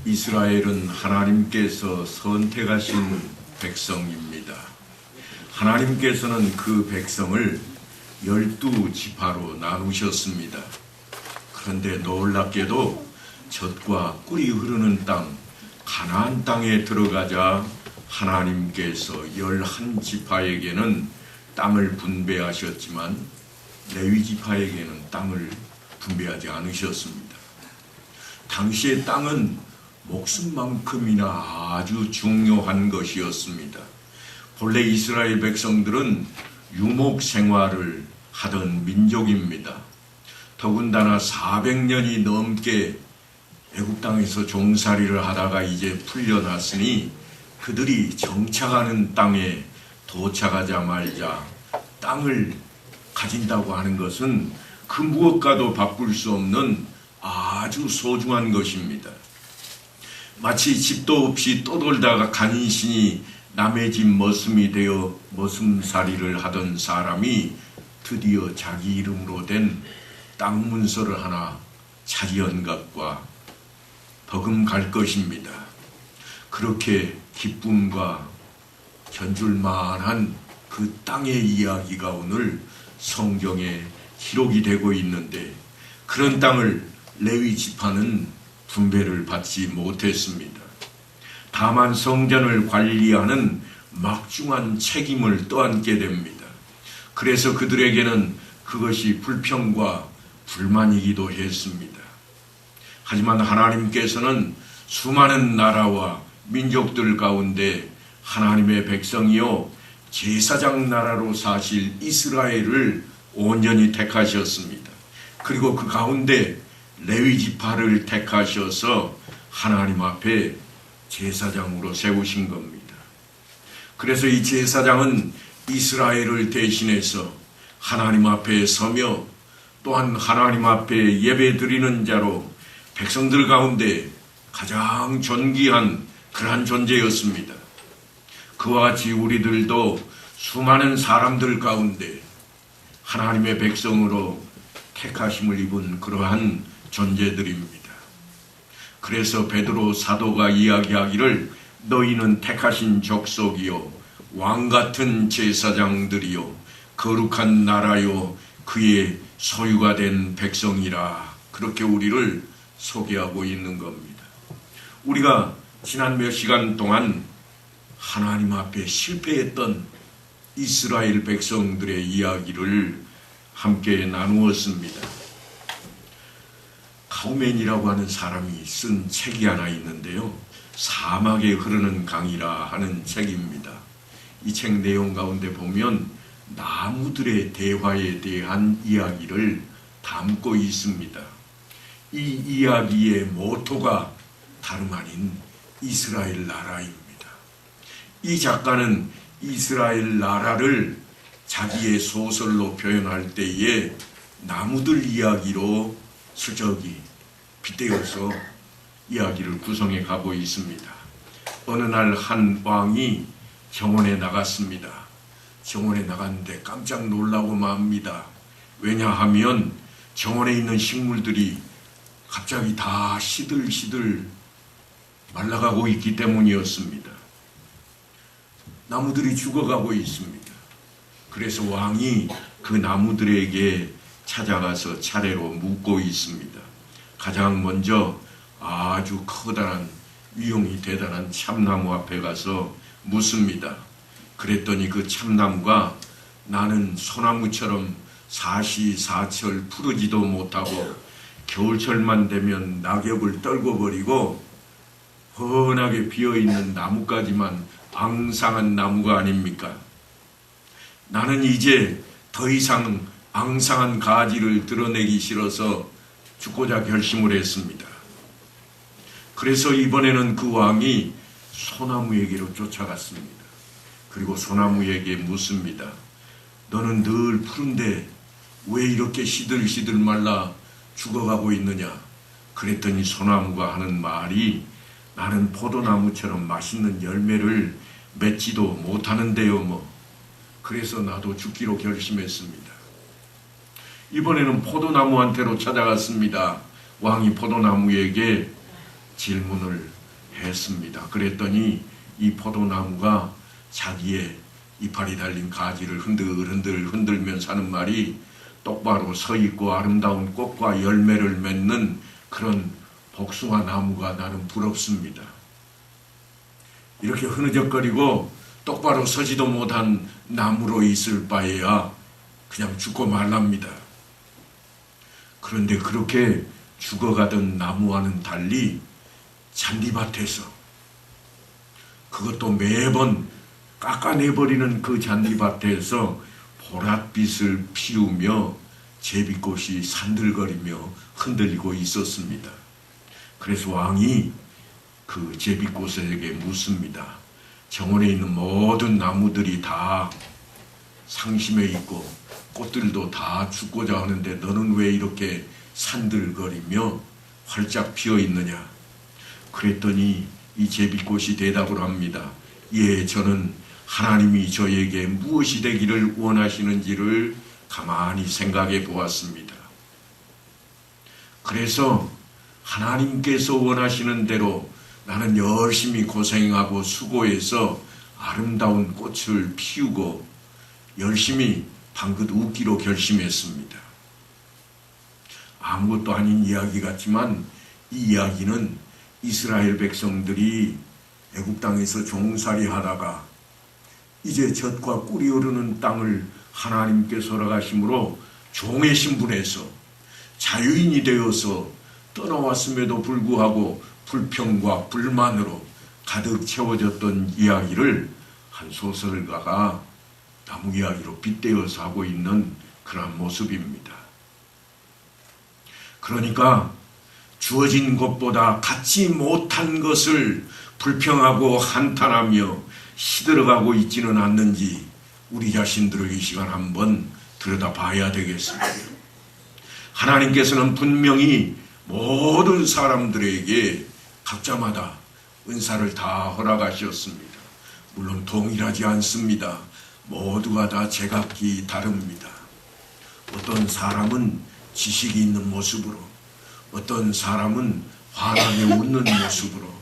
이스라엘은 하나님께서 선택하신 백성입니다. 하나님께서는 그 백성을 12지파로 나누셨습니다. 그런데 놀랍게도 젖과 꿀이 흐르는 땅 가나안 땅에 들어가자 하나님께서 11지파에게는 땅을 분배하셨지만 레위지파에게는 땅을 분배하지 않으셨습니다. 당시의 땅은 목숨만큼이나 아주 중요한 것이었습니다. 본래 이스라엘 백성들은 유목 생활을 하던 민족입니다. 더군다나 400년이 넘게 애굽 땅에서 종살이를 하다가 이제 풀려났으니 그들이 정착하는 땅에 도착하자마자 땅을 가진다고 하는 것은 그 무엇과도 바꿀 수 없는 아주 소중한 것입니다. 마치 집도 없이 떠돌다가 간신히 남의 집 머슴이 되어 머슴살이를 하던 사람이 드디어 자기 이름으로 된 땅 문서를 하나 차지한 것과 버금갈 것입니다. 그렇게 기쁨과 견줄만한 그 땅의 이야기가 오늘 성경에 기록이 되고 있는데, 그런 땅을 레위 지파는 분배를 받지 못했습니다. 다만 성전을 관리하는 막중한 책임을 떠안게 됩니다. 그래서 그들에게는 그것이 불평과 불만이기도 했습니다. 하지만 하나님께서는 수많은 나라와 민족들 가운데 하나님의 백성이요 제사장 나라로 사실 이스라엘을 온전히 택하셨습니다. 그리고 그 가운데 레위 지파를 택하셔서 하나님 앞에 제사장으로 세우신 겁니다. 그래서 이 제사장은 이스라엘을 대신해서 하나님 앞에 서며 또한 하나님 앞에 예배 드리는 자로 백성들 가운데 가장 존귀한 그러한 존재였습니다. 그와 같이 우리들도 수많은 사람들 가운데 하나님의 백성으로 택하심을 입은 그러한 존재들입니다. 그래서 베드로 사도가 이야기하기를 너희는 택하신 족속이요 왕같은 제사장들이요 거룩한 나라요 그의 소유가 된 백성이라, 그렇게 우리를 소개하고 있는 겁니다. 우리가 지난 몇 시간 동안 하나님 앞에 실패했던 이스라엘 백성들의 이야기를 함께 나누었습니다. 카우멘이라고 하는 사람이 쓴 책이 하나 있는데요. 사막에 흐르는 강이라 하는 책입니다. 이 책 내용 가운데 보면 나무들의 대화에 대한 이야기를 담고 있습니다. 이 이야기의 모토가 다름 아닌 이스라엘 나라입니다. 이 작가는 이스라엘 나라를 자기의 소설로 표현할 때에 나무들 이야기로 수적이 빗대어서 이야기를 구성해 가고 있습니다. 어느 날 한 왕이 정원에 나갔습니다. 정원에 나갔는데 깜짝 놀라고 맙니다. 왜냐하면 정원에 있는 식물들이 갑자기 다 시들시들 말라가고 있기 때문이었습니다. 나무들이 죽어가고 있습니다. 그래서 왕이 그 나무들에게 찾아가서 차례로 묻고 있습니다. 가장 먼저 아주 커다란 위용이 대단한 참나무 앞에 가서 묻습니다. 그랬더니 그 참나무가 나는 소나무처럼 사시사철 푸르지도 못하고 겨울철만 되면 낙엽을 떨궈버리고 훤하게 비어있는 나뭇가지만 앙상한 나무가 아닙니까? 나는 이제 더 이상 앙상한 가지를 드러내기 싫어서 죽고자 결심을 했습니다. 그래서 이번에는 그 왕이 소나무에게로 쫓아갔습니다. 그리고 소나무에게 묻습니다. 너는 늘 푸른데 왜 이렇게 시들시들 말라 죽어가고 있느냐? 그랬더니 소나무가 하는 말이 나는 포도나무처럼 맛있는 열매를 맺지도 못하는데요 뭐. 그래서 나도 죽기로 결심했습니다. 이번에는 포도나무한테로 찾아갔습니다. 왕이 포도나무에게 질문을 했습니다. 그랬더니 이 포도나무가 자기의 이파리 달린 가지를 흔들흔들 흔들면서 하는 말이 똑바로 서 있고 아름다운 꽃과 열매를 맺는 그런 복숭아 나무가 나는 부럽습니다. 이렇게 흐느적거리고 똑바로 서지도 못한 나무로 있을 바에야 그냥 죽고 말랍니다. 그런데 그렇게 죽어가던 나무와는 달리 잔디밭에서, 그것도 매번 깎아내버리는 그 잔디밭에서 보랏빛을 피우며 제비꽃이 산들거리며 흔들리고 있었습니다. 그래서 왕이 그 제비꽃에게 묻습니다. 정원에 있는 모든 나무들이 다 상심해 있고 꽃들도 다 죽고자 하는데 너는 왜 이렇게 산들거리며 활짝 피어 있느냐? 그랬더니 이 제비꽃이 대답을 합니다. 예, 저는 하나님이 저에게 무엇이 되기를 원하시는지를 가만히 생각해 보았습니다. 그래서 하나님께서 원하시는 대로 나는 열심히 고생하고 수고해서 아름다운 꽃을 피우고 열심히 방긋 웃기로 결심했습니다. 아무것도 아닌 이야기 같지만 이 이야기는 이스라엘 백성들이 애굽 땅에서 종살이 하다가 이제 젖과 꿀이 흐르는 땅을 하나님께서 허락하심으로 종의 신분에서 자유인이 되어서 떠나왔음에도 불구하고 불평과 불만으로 가득 채워졌던 이야기를 한 소설가가 나무 이야기로 빗대어서 하고 있는 그런 모습입니다. 그러니까 주어진 것보다 갖지 못한 것을 불평하고 한탄하며 시들어가고 있지는 않는지 우리 자신들을 이 시간 한번 들여다봐야 되겠습니다. 하나님께서는 분명히 모든 사람들에게 각자마다 은사를 다 허락하셨습니다. 물론 동일하지 않습니다. 모두가 다 제각기 다릅니다. 어떤 사람은 지식이 있는 모습으로, 어떤 사람은 환하게 웃는 모습으로,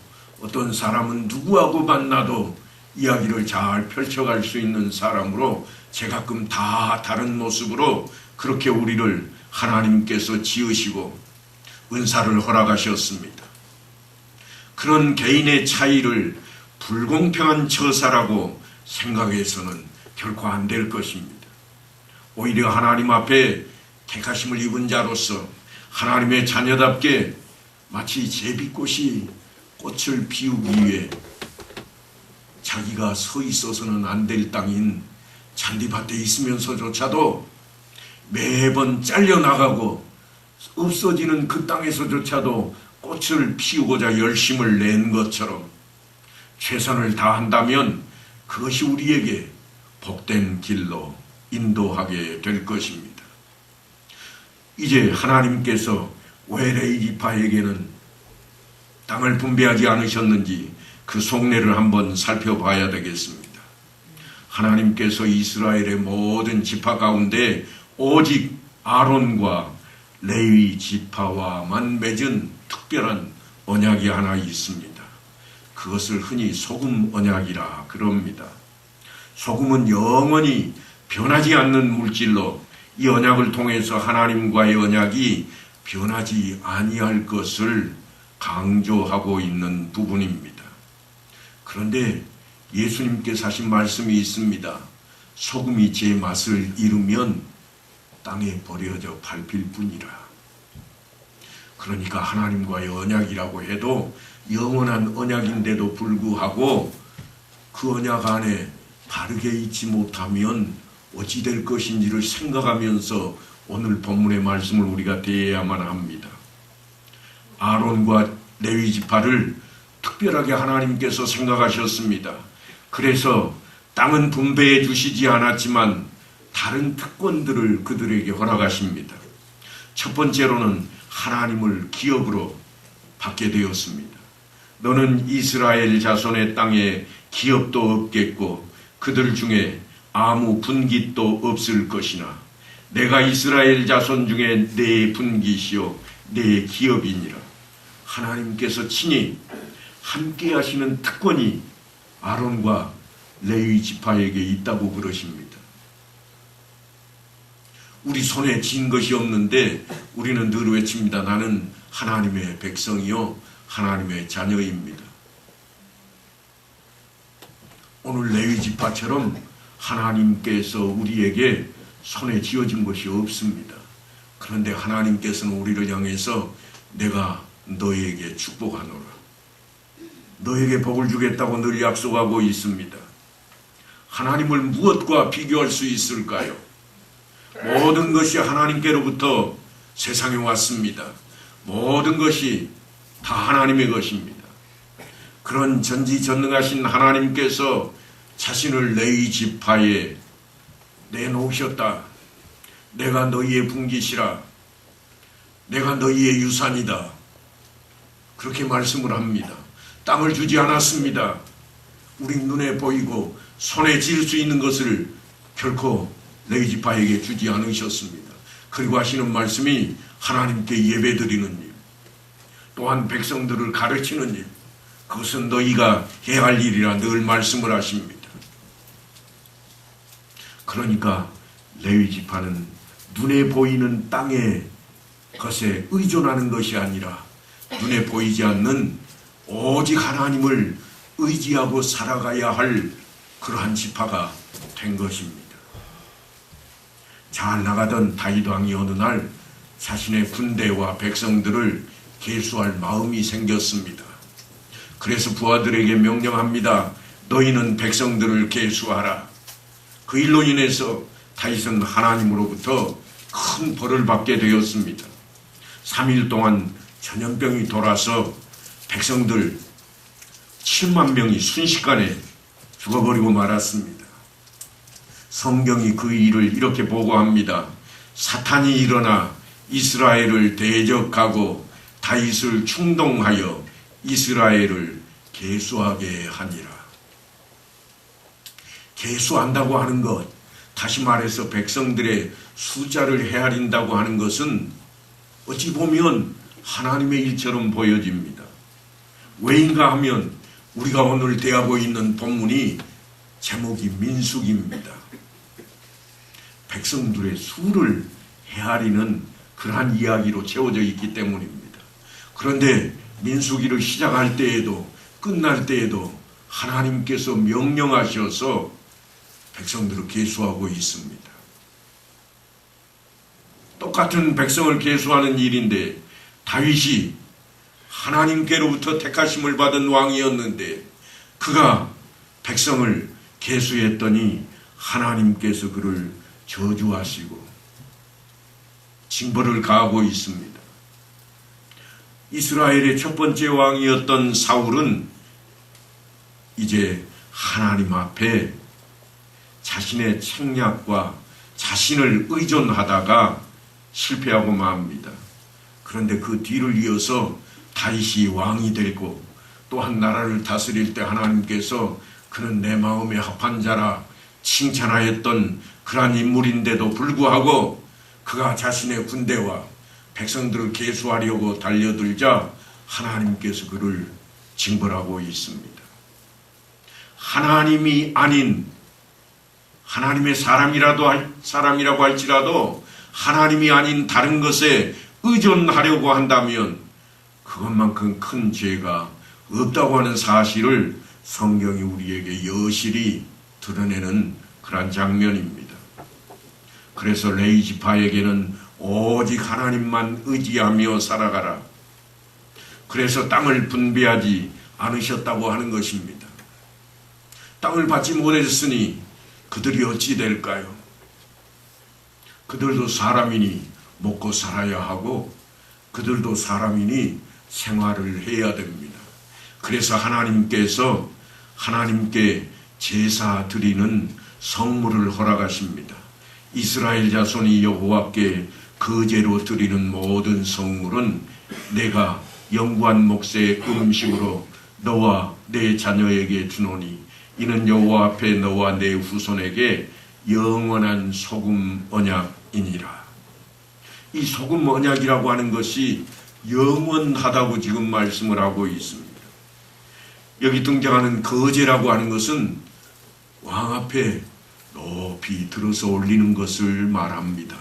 어떤 사람은 누구하고 만나도 이야기를 잘 펼쳐갈 수 있는 사람으로 제가끔 다 다른 모습으로 그렇게 우리를 하나님께서 지으시고 은사를 허락하셨습니다. 그런 개인의 차이를 불공평한 처사라고 생각해서는 결코 안 될 것입니다. 오히려 하나님 앞에 택하심을 입은 자로서 하나님의 자녀답게 마치 제비꽃이 꽃을 피우기 위해 자기가 서 있어서는 안 될 땅인 잔디밭에 있으면서조차도 매번 잘려나가고 없어지는 그 땅에서조차도 꽃을 피우고자 열심을 낸 것처럼 최선을 다한다면 그것이 우리에게 복된 길로 인도하게 될 것입니다. 이제 하나님께서 왜 레위지파에게는 땅을 분배하지 않으셨는지 그 속내를 한번 살펴봐야 되겠습니다. 하나님께서 이스라엘의 모든 지파 가운데 오직 아론과 레위 지파와만 맺은 특별한 언약이 하나 있습니다. 그것을 흔히 소금 언약이라 그럽니다. 소금은 영원히 변하지 않는 물질로 이 언약을 통해서 하나님과의 언약이 변하지 아니할 것을 강조하고 있는 부분입니다. 그런데 예수님께서 하신 말씀이 있습니다. 소금이 제 맛을 잃으면 땅에 버려져 밟힐 뿐이라. 그러니까 하나님과의 언약이라고 해도 영원한 언약인데도 불구하고 그 언약 안에 바르게 있지 못하면 어찌 될 것인지를 생각하면서 오늘 본문의 말씀을 우리가 대해야만 합니다. 아론과 레위 지파를 특별하게 하나님께서 생각하셨습니다. 그래서 땅은 분배해 주시지 않았지만 다른 특권들을 그들에게 허락하십니다. 첫 번째로는 하나님을 기업으로 받게 되었습니다. 너는 이스라엘 자손의 땅에 기업도 없겠고 그들 중에 아무 분깃도 없을 것이나 내가 이스라엘 자손 중에 내 분깃이요 내 기업이니라. 하나님께서 친히 함께 하시는 특권이 아론과 레위 지파에게 있다고 그러십니다. 우리 손에 쥔 것이 없는데 우리는 늘 외칩니다. 나는 하나님의 백성이요 하나님의 자녀입니다. 오늘 레위 지파처럼 하나님께서 우리에게 손에 쥐어진 것이 없습니다. 그런데 하나님께서는 우리를 향해서 내가 너에게 축복하노라, 너에게 복을 주겠다고 늘 약속하고 있습니다. 하나님을 무엇과 비교할 수 있을까요? 모든 것이 하나님께로부터 세상에 왔습니다. 모든 것이 다 하나님의 것입니다. 그런 전지전능하신 하나님께서 자신을 레위 지파에 내놓으셨다. 내가 너희의 분깃이라, 내가 너희의 유산이다. 그렇게 말씀을 합니다. 땅을 주지 않았습니다. 우리 눈에 보이고 손에 쥘 수 있는 것을 결코 레위 지파에게 주지 않으셨습니다. 그리고 하시는 말씀이 하나님께 예배드리는 일, 또한 백성들을 가르치는 일, 그것은 너희가 해야 할 일이라 늘 말씀을 하십니다. 그러니까 레위 지파는 눈에 보이는 땅의 것에 의존하는 것이 아니라 눈에 보이지 않는 오직 하나님을 의지하고 살아가야 할 그러한 지파가 된 것입니다. 잘 나가던 다윗 왕이 어느 날 자신의 군대와 백성들을 계수할 마음이 생겼습니다. 그래서 부하들에게 명령합니다. 너희는 백성들을 계수하라. 그 일로 인해서 다윗은 하나님으로부터 큰 벌을 받게 되었습니다. 3일 동안 전염병이 돌아서 백성들 7만 명이 순식간에 죽어버리고 말았습니다. 성경이 그 일을 이렇게 보고합니다. 사탄이 일어나 이스라엘을 대적하고 다윗을 충동하여 이스라엘을 계수하게 하니라. 계수한다고 하는 것, 다시 말해서 백성들의 숫자를 헤아린다고 하는 것은 어찌 보면 하나님의 일처럼 보여집니다. 왜인가 하면 우리가 오늘 대하고 있는 본문이 제목이 민수기입니다. 백성들의 수를 헤아리는 그러한 이야기로 채워져 있기 때문입니다. 그런데 민수기를 시작할 때에도 끝날 때에도 하나님께서 명령하셔서 백성들을 계수하고 있습니다. 똑같은 백성을 계수하는 일인데 다윗이 하나님께로부터 택하심을 받은 왕이었는데 그가 백성을 계수했더니 하나님께서 그를 저주하시고 징벌을 가하고 있습니다. 이스라엘의 첫 번째 왕이었던 사울은 이제 하나님 앞에 자신의 책략과 자신을 의존하다가 실패하고 맙니다. 그런데 그 뒤를 이어서 다윗이 왕이 되고 또한 나라를 다스릴 때 하나님께서 그는 내 마음에 합한 자라 칭찬하였던 그러한 인물인데도 불구하고 그가 자신의 군대와 백성들을 계수하려고 달려들자 하나님께서 그를 징벌하고 있습니다. 하나님이 아닌 하나님의 사람이라고 할지라도 하나님이 아닌 다른 것에 의존하려고 한다면 그것만큼 큰 죄가 없다고 하는 사실을 성경이 우리에게 여실히 드러내는 그러한 장면입니다. 그래서 레위 지파에게는 오직 하나님만 의지하며 살아가라. 그래서 땅을 분배하지 않으셨다고 하는 것입니다. 땅을 받지 못했으니 그들이 어찌 될까요? 그들도 사람이니 먹고 살아야 하고 그들도 사람이니 생활을 해야 됩니다. 그래서 하나님께서 하나님께 제사 드리는 성물을 허락하십니다. 이스라엘 자손이 여호와께 거제로 드리는 모든 성물은 내가 영구한 몫의 음식으로 너와 내 자녀에게 주노니 이는 여호와 앞에 너와 내 후손에게 영원한 소금 언약이니라. 이 소금 언약이라고 하는 것이 영원하다고 지금 말씀을 하고 있습니다. 여기 등장하는 거제라고 하는 것은 왕 앞에 높이 들어서 올리는 것을 말합니다.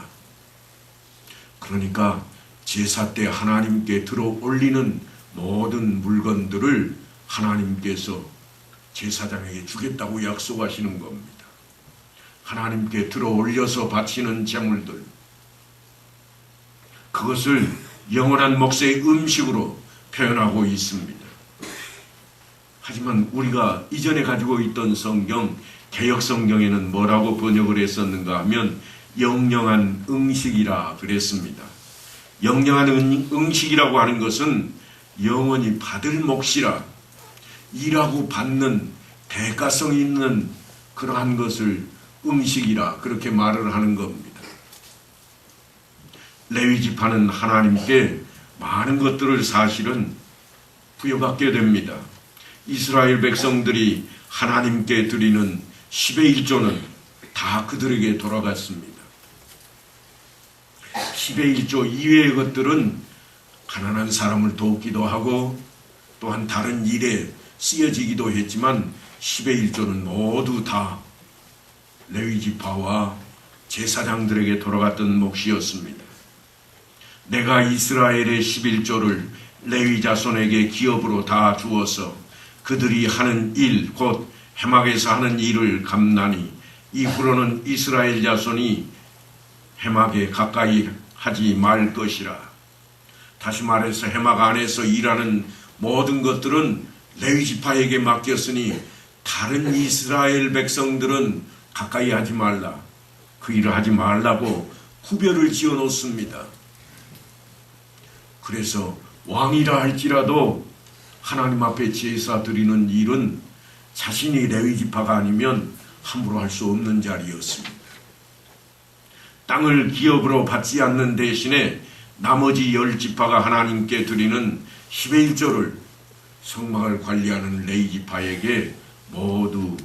그러니까 제사 때 하나님께 들어 올리는 모든 물건들을 하나님께서 제사장에게 주겠다고 약속하시는 겁니다. 하나님께 들어 올려서 바치는 제물들, 그것을 영원한 몫의 음식으로 표현하고 있습니다. 하지만 우리가 이전에 가지고 있던 성경, 개역성경에는 뭐라고 번역을 했었는가 하면 영영한 응식이라 그랬습니다. 영영한 응식이라고 하는 것은 영원히 받을 몫이라, 일하고 받는 대가성 있는 그러한 것을 응식이라 그렇게 말을 하는 겁니다. 레위지파는 하나님께 많은 것들을 사실은 부여받게 됩니다. 이스라엘 백성들이 하나님께 드리는 10의 1조는 다 그들에게 돌아갔습니다. 10의 1조 이외의 것들은 가난한 사람을 돕기도 하고 또한 다른 일에 쓰여지기도 했지만 10의 1조는 모두 다 레위지파와 제사장들에게 돌아갔던 몫이었습니다. 내가 이스라엘의 11조를 레위 자손에게 기업으로 다 주어서 그들이 하는 일, 곧 해막에서 하는 일을 감나니 이후로는 이스라엘 자손이 해막에 가까이 하지 말 것이라. 다시 말해서 해막 안에서 일하는 모든 것들은 레위지파에게 맡겼으니 다른 이스라엘 백성들은 가까이 하지 말라, 그 일을 하지 말라고 구별을 지어 놓습니다. 그래서 왕이라 할지라도 하나님 앞에 제사 드리는 일은 자신이 레위지파가 아니면 함부로 할 수 없는 자리였습니다. 땅을 기업으로 받지 않는 대신에 나머지 10지파가 하나님께 드리는 10의 1조를 성막을 관리하는 레위지파에게 모두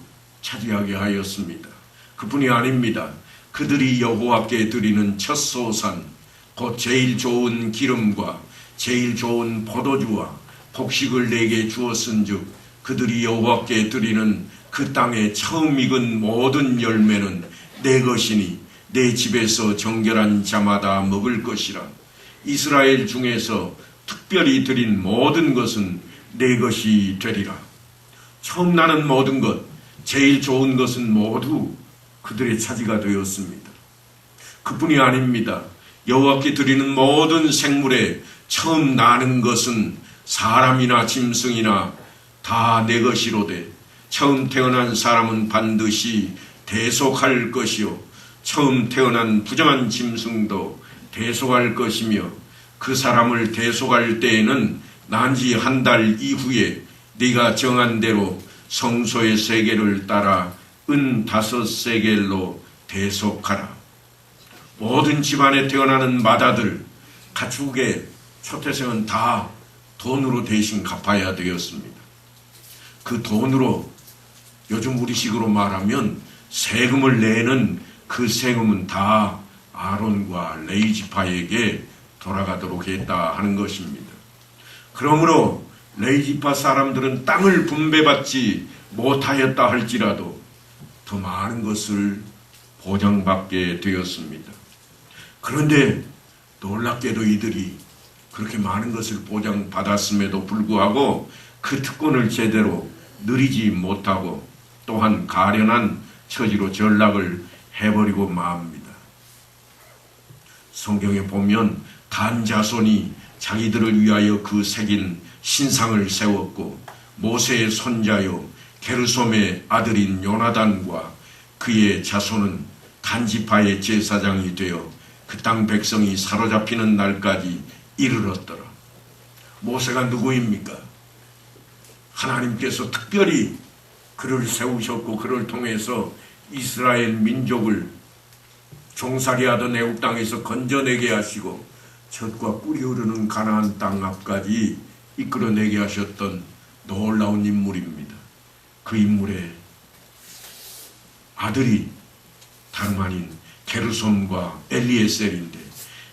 차지하게 하였습니다. 그뿐이 아닙니다. 그들이 여호와께 드리는 첫 소산, 곧 제일 좋은 기름과 제일 좋은 포도주와 곡식을 내게 주었은즉 그들이 여호와께 드리는 그 땅에 처음 익은 모든 열매는 내 것이니 내 집에서 정결한 자마다 먹을 것이라. 이스라엘 중에서 특별히 드린 모든 것은 내 것이 되리라. 처음 나는 모든 것, 제일 좋은 것은 모두 그들의 차지가 되었습니다. 그뿐이 아닙니다. 여호와께 드리는 모든 생물에 처음 나는 것은 사람이나 짐승이나 다 내 것이로되 처음 태어난 사람은 반드시 대속할 것이요 처음 태어난 부정한 짐승도 대속할 것이며 그 사람을 대속할 때에는 난지 한 달 이후에 네가 정한 대로 성소의 세겔을 따라 은 5세겔로 대속하라. 모든 집안에 태어나는 마다들, 가축의 초태생은 다 돈으로 대신 갚아야 되었습니다. 그 돈으로 요즘 우리식으로 말하면 세금을 내는 그 세금은 다 아론과 레위지파에게 돌아가도록 했다 하는 것입니다. 그러므로 레위지파 사람들은 땅을 분배받지 못하였다 할지라도 더 많은 것을 보장받게 되었습니다. 그런데 놀랍게도 이들이 그렇게 많은 것을 보장받았음에도 불구하고 그 특권을 제대로 누리지 못하고 또한 가련한 처지로 전락을 해버리고 맙니다. 성경에 보면 단 자손이 자기들을 위하여 그 새긴 신상을 세웠고 모세의 손자요 게르솜의 아들인 요나단과 그의 자손은 단지파의 제사장이 되어 그 땅 백성이 사로잡히는 날까지 이르렀더라. 모세가 누구입니까? 하나님께서 특별히 그를 세우셨고 그를 통해서 이스라엘 민족을 종살이하던 애굽 땅에서 건져내게 하시고 젖과 꿀이 흐르는 가나안 땅 앞까지 이끌어내게 하셨던 놀라운 인물입니다. 그 인물의 아들이 다름 아닌 게르솜과 엘리에셀인데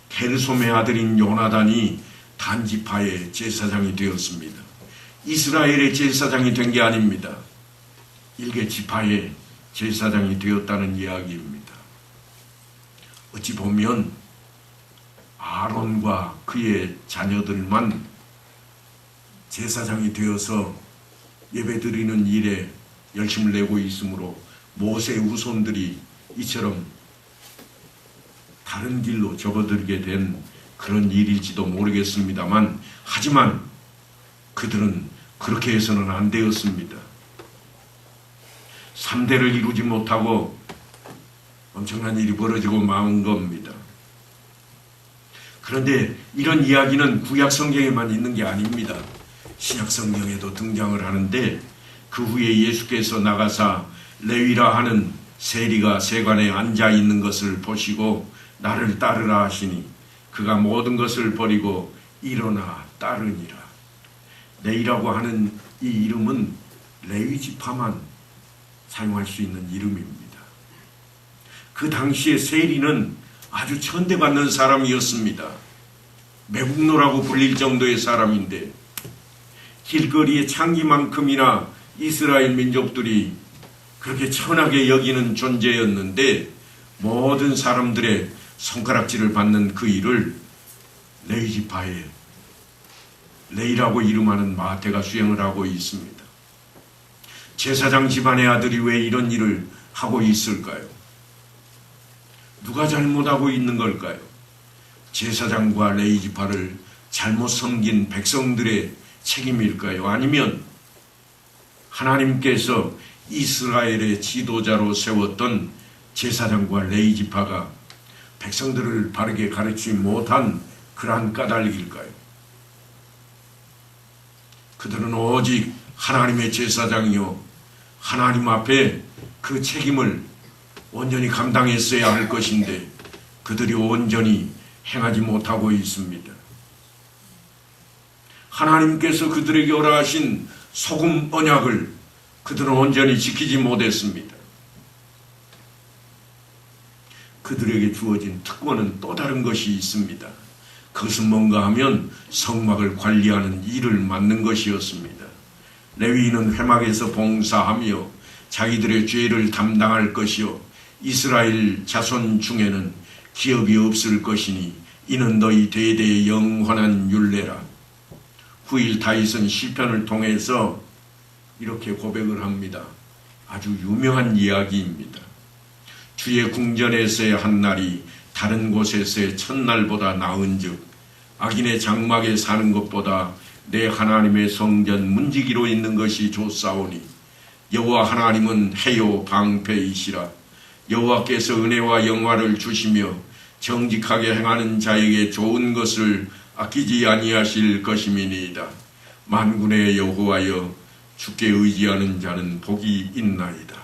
게르솜의 아들인 요나단이 단지파의 제사장이 되었습니다. 이스라엘의 제사장이 된 게 아닙니다. 일개 지파의 제사장이 되었다는 이야기입니다. 어찌 보면 아론과 그의 자녀들만 제사장이 되어서 예배드리는 일에 열심을 내고 있으므로 모세의 후손들이 이처럼 다른 길로 접어들게 된 그런 일일지도 모르겠습니다만, 하지만 그들은 그렇게 해서는 안 되었습니다. 3대를 이루지 못하고 엄청난 일이 벌어지고 만 겁니다. 그런데 이런 이야기는 구약 성경에만 있는 게 아닙니다. 신약 성경에도 등장을 하는데, 그 후에 예수께서 나가사 레위라 하는 세리가 세관에 앉아 있는 것을 보시고 나를 따르라 하시니 그가 모든 것을 버리고 일어나 따르니라. 레위라고 하는 이 이름은 레위 지파만 사용할 수 있는 이름입니다. 그 당시에 세리는 아주 천대받는 사람이었습니다. 매국노라고 불릴 정도의 사람인데, 길거리의 창기만큼이나 이스라엘 민족들이 그렇게 천하게 여기는 존재였는데, 모든 사람들의 손가락질을 받는 그 일을 레위 지파의 레이라고 이름하는 마태가 수행을 하고 있습니다. 제사장 집안의 아들이 왜 이런 일을 하고 있을까요? 누가 잘못하고 있는 걸까요? 제사장과 레위 지파를 잘못 섬긴 백성들의 책임일까요? 아니면 하나님께서 이스라엘의 지도자로 세웠던 제사장과 레위 지파가 백성들을 바르게 가르치지 못한 그러한 까닭일까요? 그들은 오직 하나님의 제사장이요, 하나님 앞에 그 책임을 온전히 감당했어야 할 것인데 그들이 온전히 행하지 못하고 있습니다. 하나님께서 그들에게 허락하신 소금 언약을 그들은 온전히 지키지 못했습니다. 그들에게 주어진 특권은 또 다른 것이 있습니다. 그것은 뭔가 하면 성막을 관리하는 일을 맡는 것이었습니다. 레위인은 회막에서 봉사하며 자기들의 죄를 담당할 것이요, 이스라엘 자손 중에는 기업이 없을 것이니 이는 너희 대대의 영원한 율례라. 9일 다윗은 시편을 통해서 이렇게 고백을 합니다. 아주 유명한 이야기입니다. 주의 궁전에서의 한 날이 다른 곳에서의 첫날보다 나은즉 악인의 장막에 사는 것보다 내 하나님의 성전 문지기로 있는 것이 좋사오니 여호와 하나님은 해요 방패이시라. 여호와께서 은혜와 영화를 주시며 정직하게 행하는 자에게 좋은 것을 아끼지 아니하실 것임이니이다. 만군의 여호와여, 주께 의지하는 자는 복이 있나이다.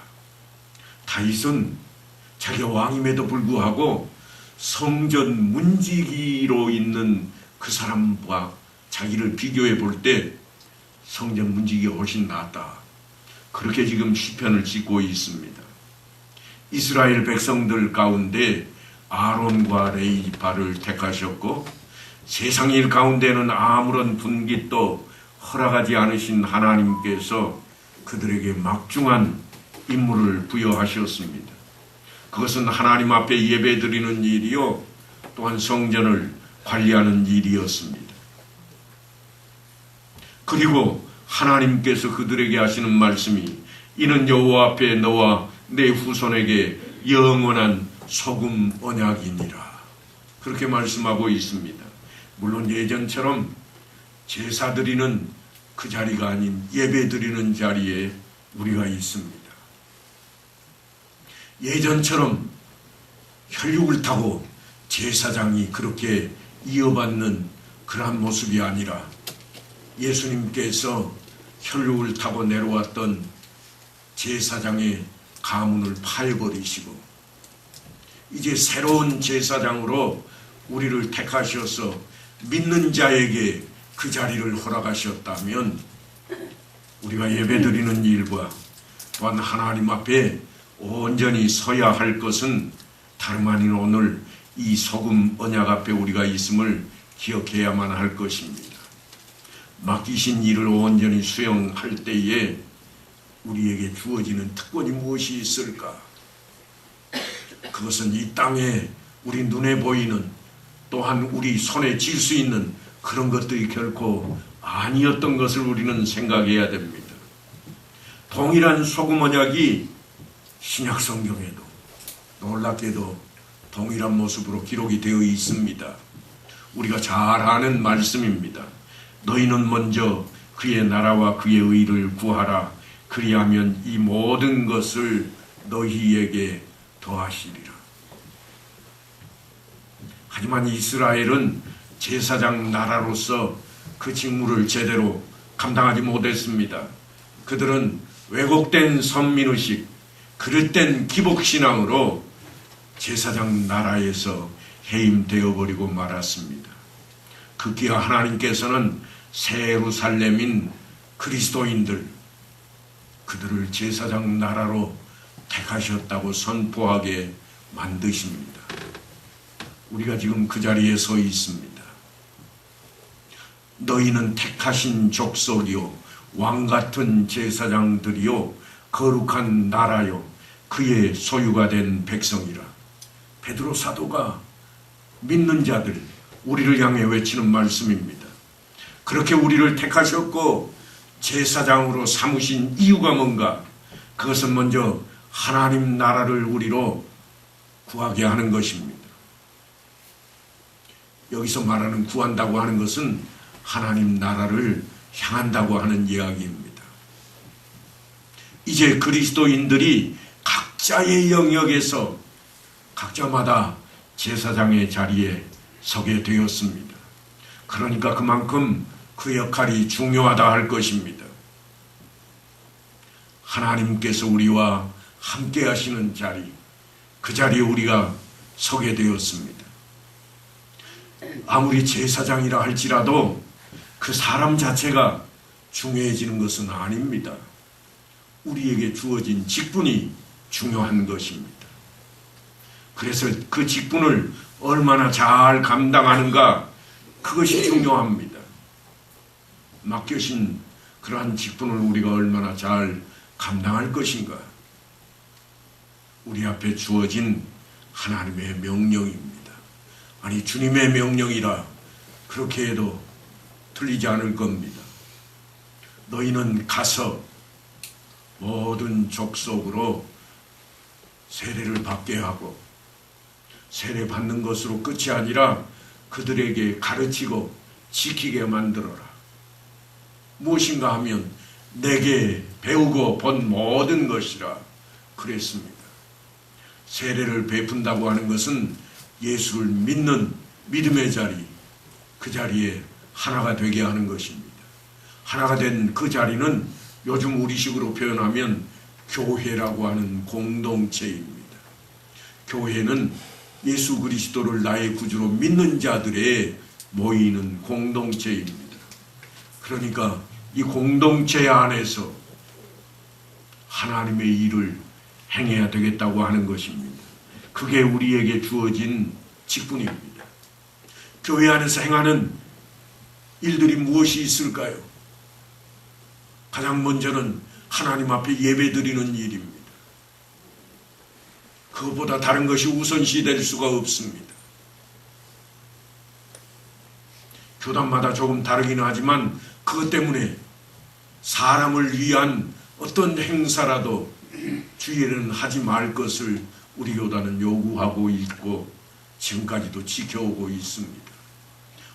다윗은 자기가 왕임에도 불구하고 성전 문지기로 있는 그 사람과 자기를 비교해 볼 때 성전 문지기가 훨씬 낫다. 그렇게 지금 시편을 짓고 있습니다. 이스라엘 백성들 가운데 아론과 레위 지파를 택하셨고, 세상 일 가운데는 아무런 분깃도 허락하지 않으신 하나님께서 그들에게 막중한 임무를 부여하셨습니다. 그것은 하나님 앞에 예배드리는 일이요, 또한 성전을 관리하는 일이었습니다. 그리고 하나님께서 그들에게 하시는 말씀이 이는 여호와 앞에 너와 내 후손에게 영원한 소금 언약이니라. 그렇게 말씀하고 있습니다. 물론 예전처럼 제사 드리는 그 자리가 아닌 예배 드리는 자리에 우리가 있습니다. 예전처럼 혈육을 타고 제사장이 그렇게 이어받는 그러한 모습이 아니라 예수님께서 혈육을 타고 내려왔던 제사장의 가문을 파해버리시고 이제 새로운 제사장으로 우리를 택하셔서 믿는 자에게 그 자리를 허락하셨다면 우리가 예배드리는 일과 또한 하나님 앞에 온전히 서야 할 것은 다름 아닌 오늘 이 소금 언약 앞에 우리가 있음을 기억해야만 할 것입니다. 맡기신 일을 온전히 수행할 때에 우리에게 주어지는 특권이 무엇이 있을까? 그것은 이 땅에 우리 눈에 보이는, 또한 우리 손에 쥘 수 있는 그런 것들이 결코 아니었던 것을 우리는 생각해야 됩니다. 동일한 소금 언약이 신약 성경에도 놀랍게도 동일한 모습으로 기록이 되어 있습니다. 우리가 잘 아는 말씀입니다. 너희는 먼저 그의 나라와 그의 의를 구하라. 그리하면 이 모든 것을 너희에게 더하시리라. 하지만 이스라엘은 제사장 나라로서 그 직무를 제대로 감당하지 못했습니다. 그들은 왜곡된 선민의식, 그릇된 기복신앙으로 제사장 나라에서 해임되어 버리고 말았습니다. 급기야 하나님께서는 새 예루살렘인 그리스도인들, 그들을 제사장 나라로 택하셨다고 선포하게 만드십니다. 우리가 지금 그 자리에 서 있습니다. 너희는 택하신 족속이요 왕같은 제사장들이요 거룩한 나라요 그의 소유가 된 백성이라. 베드로 사도가 믿는 자들, 우리를 향해 외치는 말씀입니다. 그렇게 우리를 택하셨고 제사장으로 삼으신 이유가 뭔가? 그것은 먼저 하나님 나라를 우리로 구하게 하는 것입니다. 여기서 말하는 구한다고 하는 것은 하나님 나라를 향한다고 하는 이야기입니다. 이제 그리스도인들이 각자의 영역에서 각자마다 제사장의 자리에 서게 되었습니다. 그러니까 그만큼 그 역할이 중요하다 할 것입니다. 하나님께서 우리와 함께 하시는 자리, 그 자리에 우리가 서게 되었습니다. 아무리 제사장이라 할지라도 그 사람 자체가 중요해지는 것은 아닙니다. 우리에게 주어진 직분이 중요한 것입니다. 그래서 그 직분을 얼마나 잘 감당하는가, 그것이 중요합니다. 맡겨진 그러한 직분을 우리가 얼마나 잘 감당할 것인가, 우리 앞에 주어진 하나님의 명령입니다. 아니, 주님의 명령이라 그렇게 해도 틀리지 않을 겁니다. 너희는 가서 모든 족속으로 세례를 받게 하고, 세례 받는 것으로 끝이 아니라 그들에게 가르치고 지키게 만들어라. 무엇인가 하면 내게 배우고 본 모든 것이라 그랬습니다. 세례를 베푼다고 하는 것은 예수를 믿는 믿음의 자리, 그 자리에 하나가 되게 하는 것입니다. 하나가 된 그 자리는 요즘 우리식으로 표현하면 교회라고 하는 공동체입니다. 교회는 예수 그리스도를 나의 구주로 믿는 자들의 모이는 공동체입니다. 그러니까 이 공동체 안에서 하나님의 일을 행해야 되겠다고 하는 것입니다. 그게 우리에게 주어진 직분입니다. 교회 안에서 행하는 일들이 무엇이 있을까요? 가장 먼저는 하나님 앞에 예배드리는 일입니다. 그것보다 다른 것이 우선시 될 수가 없습니다. 교단마다 조금 다르기는 하지만 그것 때문에 사람을 위한 어떤 행사라도 주일에는 하지 말 것을 우리 교단은 요구하고 있고 지금까지도 지켜오고 있습니다.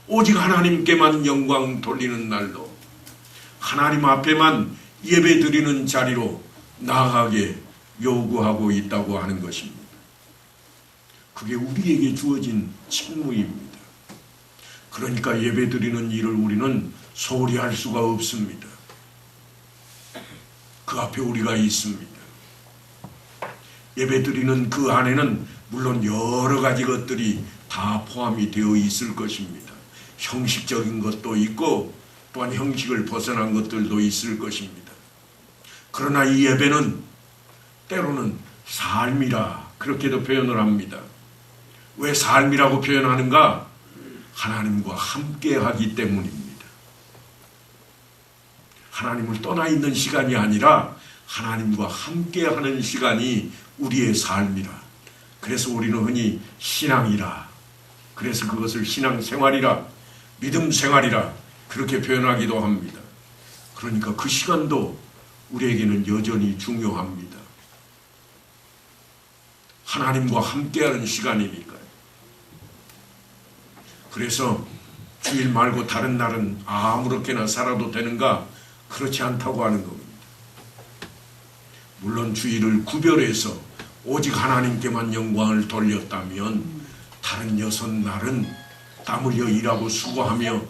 오직 하나님께만 영광 돌리는 날로 하나님 앞에만 예배 드리는 자리로 나아가게 요구하고 있다고 하는 것입니다. 그게 우리에게 주어진 직무입니다. 그러니까 예배 드리는 일을 우리는 소홀히 할 수가 없습니다. 그 앞에 우리가 있습니다. 예배 드리는 그 안에는 물론 여러 가지 것들이 다 포함이 되어 있을 것입니다. 형식적인 것도 있고 또한 형식을 벗어난 것들도 있을 것입니다. 그러나 이 예배는 때로는 삶이라 그렇게도 표현을 합니다. 왜 삶이라고 표현하는가? 하나님과 함께 하기 때문입니다. 하나님을 떠나 있는 시간이 아니라 하나님과 함께 하는 시간이 우리의 삶이라. 그래서 우리는 흔히 신앙이라, 그래서 그것을 신앙생활이라, 믿음생활이라 그렇게 표현하기도 합니다. 그러니까 그 시간도 우리에게는 여전히 중요합니다. 하나님과 함께하는 시간이니까요. 그래서 주일 말고 다른 날은 아무렇게나 살아도 되는가? 그렇지 않다고 하는 겁니다. 물론 주일을 구별해서 오직 하나님께만 영광을 돌렸다면 다른 6날은 땀 흘려 일하고 수고하며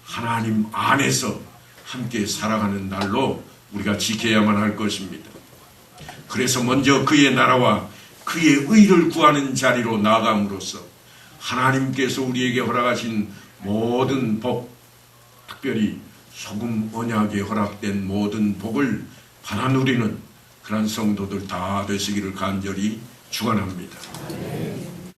하나님 안에서 함께 살아가는 날로 우리가 지켜야만 할 것입니다. 그래서 먼저 그의 나라와 그의 의를 구하는 자리로 나아감으로써 하나님께서 우리에게 허락하신 모든 복, 특별히 소금 언약에 허락된 모든 복을 받아 누리는 그런 성도들 다 되시기를 간절히 축원합니다.